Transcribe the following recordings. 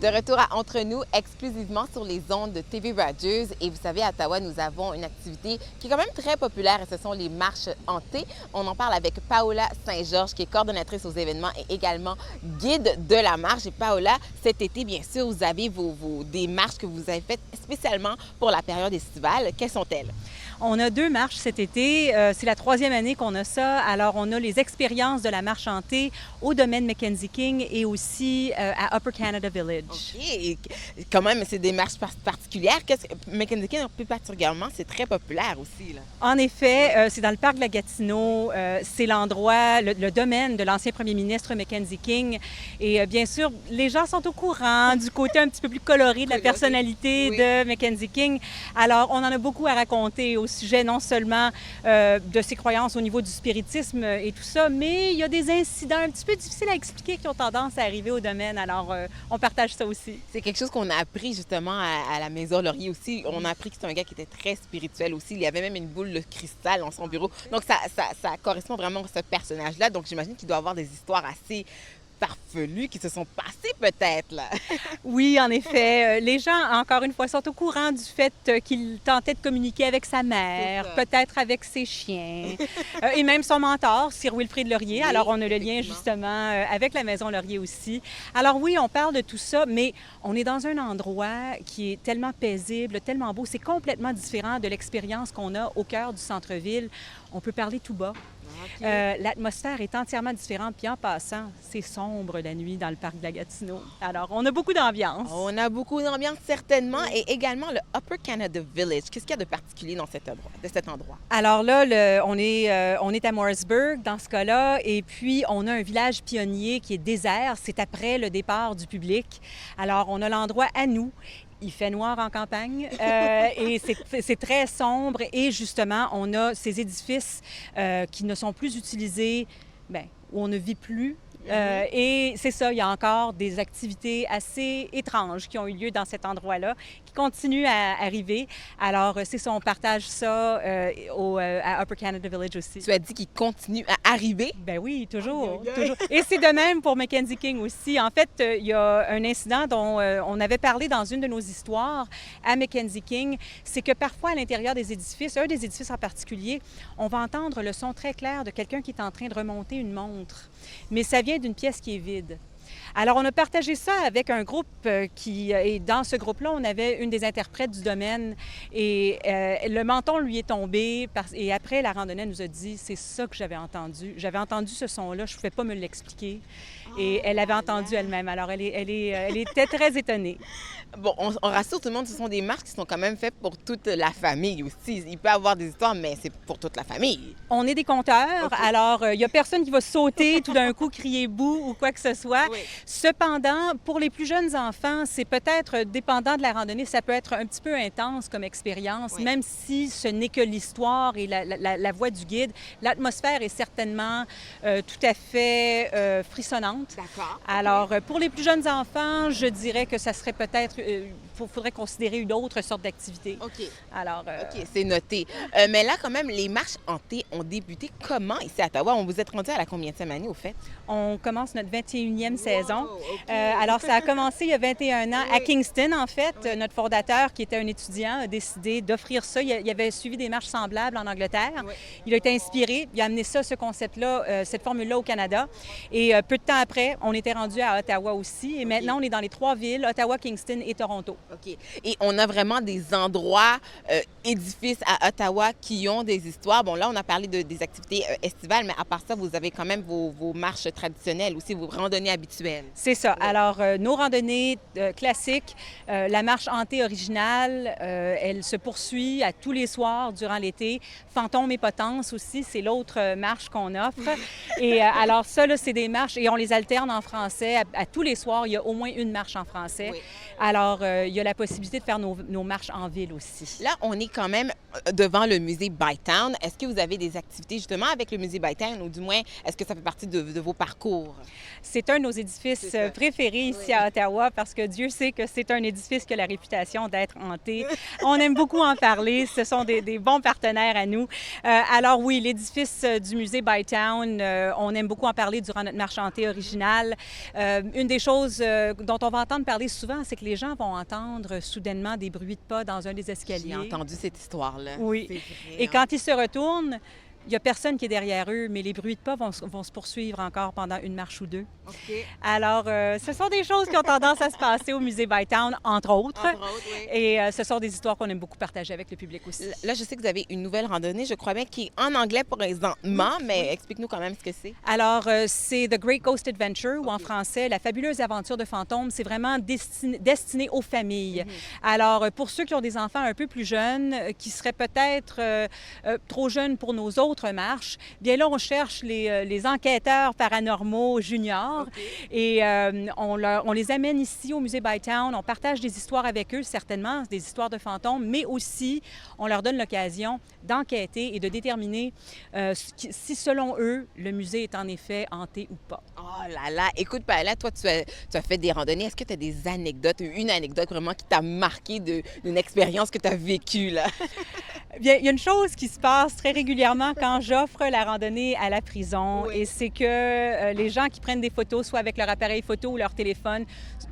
De retour à Entre nous, exclusivement sur les ondes de TV Rogers. Et vous savez, à Ottawa, nous avons une activité qui est quand même très populaire et ce sont les marches hantées. On en parle avec Paola Saint-Georges, qui est coordonnatrice aux événements et également guide de la marche. Et Paola, cet été, bien sûr, vous avez des marches que vous avez faites spécialement pour la période estivale. Quelles sont-elles? On a 2 marches cet été. C'est la 3e année qu'on a ça. Alors, on a les expériences de la marche hantée au domaine Mackenzie King et aussi à Upper Canada Village. OK. Et quand même, c'est des marches particulières. Mackenzie King, plus particulièrement, c'est très populaire aussi, là. En effet, c'est dans le parc de la Gatineau. C'est l'endroit, le domaine de l'ancien premier ministre Mackenzie King. Et bien sûr, les gens sont au courant du côté un petit peu plus coloré de la personnalité de Mackenzie King. Alors, on en a beaucoup à raconter au sujet non seulement de ses croyances au niveau du spiritisme et tout ça, mais il y a des incidents un petit peu difficiles à expliquer qui ont tendance à arriver au domaine. Alors, on partage ça aussi. C'est quelque chose qu'on a appris justement à la Maison Laurier aussi. On a appris que c'est un gars qui était très spirituel aussi. Il y avait même une boule de cristal dans son bureau. Donc, ça correspond vraiment à ce personnage-là. Donc, j'imagine qu'il doit avoir des histoires assez farfelus qui se sont passés peut-être, là. Oui, en effet. Les gens, encore une fois, sont au courant du fait qu'il tentait de communiquer avec sa mère, peut-être avec ses chiens, et même son mentor, Sir Wilfrid Laurier. Oui, alors, on a le lien, justement, avec la Maison Laurier aussi. Alors oui, on parle de tout ça, mais on est dans un endroit qui est tellement paisible, tellement beau. C'est complètement différent de l'expérience qu'on a au cœur du centre-ville. On peut parler tout bas. Okay. L'atmosphère est entièrement différente. Puis en passant, c'est sombre la nuit dans le parc de la Gatineau. Alors, on a beaucoup d'ambiance. On a beaucoup d'ambiance, certainement. Et également le Upper Canada Village. Qu'est-ce qu'il y a de particulier dans cet endroit? Alors là, on est à Morrisburg dans ce cas-là. Et puis, on a un village pionnier qui est désert. C'est après le départ du public. Alors, on a l'endroit à nous. Il fait noir en campagne et c'est très sombre. Et justement, on a ces édifices qui ne sont plus utilisés, bien, où on ne vit plus. Et c'est ça, il y a encore des activités assez étranges qui ont eu lieu dans cet endroit-là, qui continuent à arriver. Alors, c'est ça, on partage ça à Upper Canada Village aussi. Tu as dit qu'ils continuent à arriver? Ben oui, toujours, toujours. Et c'est de même pour Mackenzie King aussi. En fait, il y a un incident dont on avait parlé dans une de nos histoires à Mackenzie King, c'est que parfois à l'intérieur des édifices, un des édifices en particulier, on va entendre le son très clair de quelqu'un qui est en train de remonter une montre. Mais ça vient d'une pièce qui est vide. Alors, on a partagé ça avec un groupe et dans ce groupe-là, on avait une des interprètes du domaine et le menton lui est tombé et après, la randonnée nous a dit, c'est ça que j'avais entendu. J'avais entendu ce son-là, je ne pouvais pas me l'expliquer et elle avait entendu elle-même. Alors, elle était très étonnée. Bon, on rassure tout le monde, ce sont des marches qui sont quand même faites pour toute la famille aussi. Il peut y avoir des histoires, mais c'est pour toute la famille. On est des conteurs, alors il n'y a personne qui va sauter tout d'un coup, crier « bouh » ou quoi que ce soit. Oui. Cependant, pour les plus jeunes enfants, c'est peut-être, dépendant de la randonnée, ça peut être un petit peu intense comme expérience, oui. Même si ce n'est que l'histoire et la voix du guide. L'atmosphère est certainement tout à fait frissonnante. D'accord. Alors, pour les plus jeunes enfants, je dirais que ça serait peut-être faudrait considérer une autre sorte d'activité. OK. Alors, OK, c'est noté. Mais là, quand même, les marches hantées ont débuté comment ici à Ottawa? On vous est rendu à la combienième année, au fait? On commence notre 21e saison. Okay. Alors, ça a commencé il y a 21 ans à Kingston, en fait. Oui. Notre fondateur, qui était un étudiant, a décidé d'offrir ça. Il avait suivi des marches semblables en Angleterre. Oui. Il a été inspiré. Il a amené ça, ce concept-là, cette formule-là au Canada. Et peu de temps après, on était rendu à Ottawa aussi. Et maintenant, on est dans les 3 villes, Ottawa, Kingston et Toronto. OK. Et on a vraiment des endroits, édifices à Ottawa qui ont des histoires. Bon, là, on a parlé des activités estivales, mais à part ça, vous avez quand même vos marches traditionnelles aussi, vos randonnées habituelles. C'est ça. Oui. Alors, nos randonnées classiques, la marche hantée originale, elle se poursuit à tous les soirs durant l'été. Fantômes et Potences aussi, c'est l'autre marche qu'on offre. Et alors, ça, là, c'est des marches, et on les alterne en français. À tous les soirs, il y a au moins une marche en français. Oui. Alors, il y a la possibilité de faire nos marches en ville aussi. Là, on est quand même devant le musée Bytown. Est-ce que vous avez des activités justement avec le musée Bytown ou du moins, est-ce que ça fait partie de vos parcours? C'est un de nos édifices préférés ici à Ottawa parce que Dieu sait que c'est un édifice qui a la réputation d'être hanté. On aime beaucoup en parler. Ce sont des bons partenaires à nous. Alors oui, l'édifice du musée Bytown, on aime beaucoup en parler durant notre marche hantée originale. Une des choses dont on va entendre parler souvent, c'est que les gens vont entendre soudainement des bruits de pas dans un des escaliers. J'ai entendu cette histoire-là. Oui. Vrai, et quand ils se retournent, il n'y a personne qui est derrière eux, mais les bruits de pas vont se poursuivre encore pendant une marche ou deux. OK. Alors, ce sont des choses qui ont tendance à se passer au musée Bytown, entre autres. Oui. Et ce sont des histoires qu'on aime beaucoup partager avec le public aussi. Là, je sais que vous avez une nouvelle randonnée, je crois bien, qui est en anglais présentement, mais explique-nous quand même ce que c'est. Alors, c'est The Great Ghost Adventure, ou en français, La fabuleuse aventure de fantômes. C'est vraiment destiné aux familles. Alors, pour ceux qui ont des enfants un peu plus jeunes, qui seraient peut-être trop jeunes pour nos autres marches, bien là, on cherche les enquêteurs paranormaux juniors et on les amène ici au musée Bytown. On partage des histoires avec eux, certainement, des histoires de fantômes, mais aussi, on leur donne l'occasion d'enquêter et de déterminer si, selon eux, le musée est en effet hanté ou pas. Oh là là! Écoute, Paola, toi, tu as fait des randonnées. Est-ce que tu as des anecdotes, une anecdote vraiment qui t'a marqué d'une expérience que tu as vécue, là? Bien, il y a une chose qui se passe très régulièrement quand j'offre la randonnée à la prison, et c'est que les gens qui prennent des photos, soit avec leur appareil photo ou leur téléphone,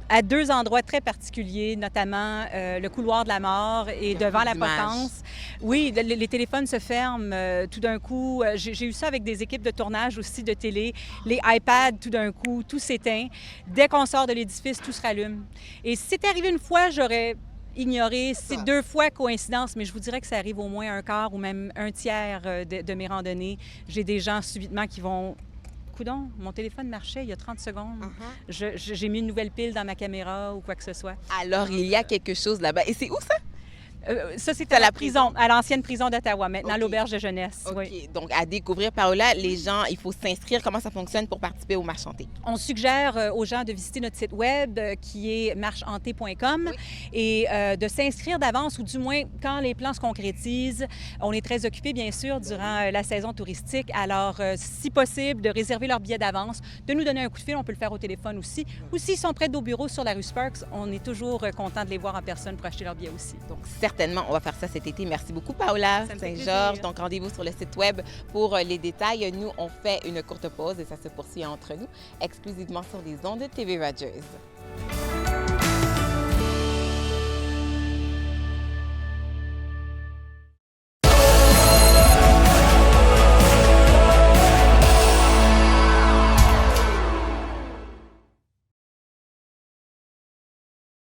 à deux endroits très particuliers, notamment le couloir de la mort et devant la potence. Oui, les téléphones se ferment tout d'un coup. J'ai eu ça avec des équipes de tournage aussi de télé. Les iPads, tout d'un coup, tout s'éteint. Dès qu'on sort de l'édifice, tout se rallume. Et si c'était arrivé une fois, j'aurais ignoré. C'est deux fois coïncidence, mais je vous dirais que ça arrive au moins un quart ou même un tiers de mes randonnées. J'ai des gens subitement qui vont... Coudon, mon téléphone marchait il y a 30 secondes. J'ai mis une nouvelle pile dans ma caméra ou quoi que ce soit. Alors, il y a quelque chose là-bas. Et c'est où ça? Ça, c'est à la prison, à l'ancienne prison d'Ottawa, maintenant l'auberge de jeunesse. OK. Oui. Donc, à découvrir, Paola, les gens, il faut s'inscrire. Comment ça fonctionne pour participer aux marches hantées? On suggère aux gens de visiter notre site web qui est marchehantée.com et de s'inscrire d'avance, ou du moins quand les plans se concrétisent. On est très occupés, bien sûr, durant la saison touristique. Alors, si possible, de réserver leur billet d'avance, de nous donner un coup de fil. On peut le faire au téléphone aussi. Ou s'ils sont près de nos bureaux sur la rue Sparks, on est toujours content de les voir en personne pour acheter leur billet aussi. Donc, certainement, on va faire ça cet été. Merci beaucoup, Paola Saint-Georges. Donc, rendez-vous sur le site web pour les détails. Nous, on fait une courte pause et ça se poursuit entre nous, exclusivement sur les ondes de TV Rogers.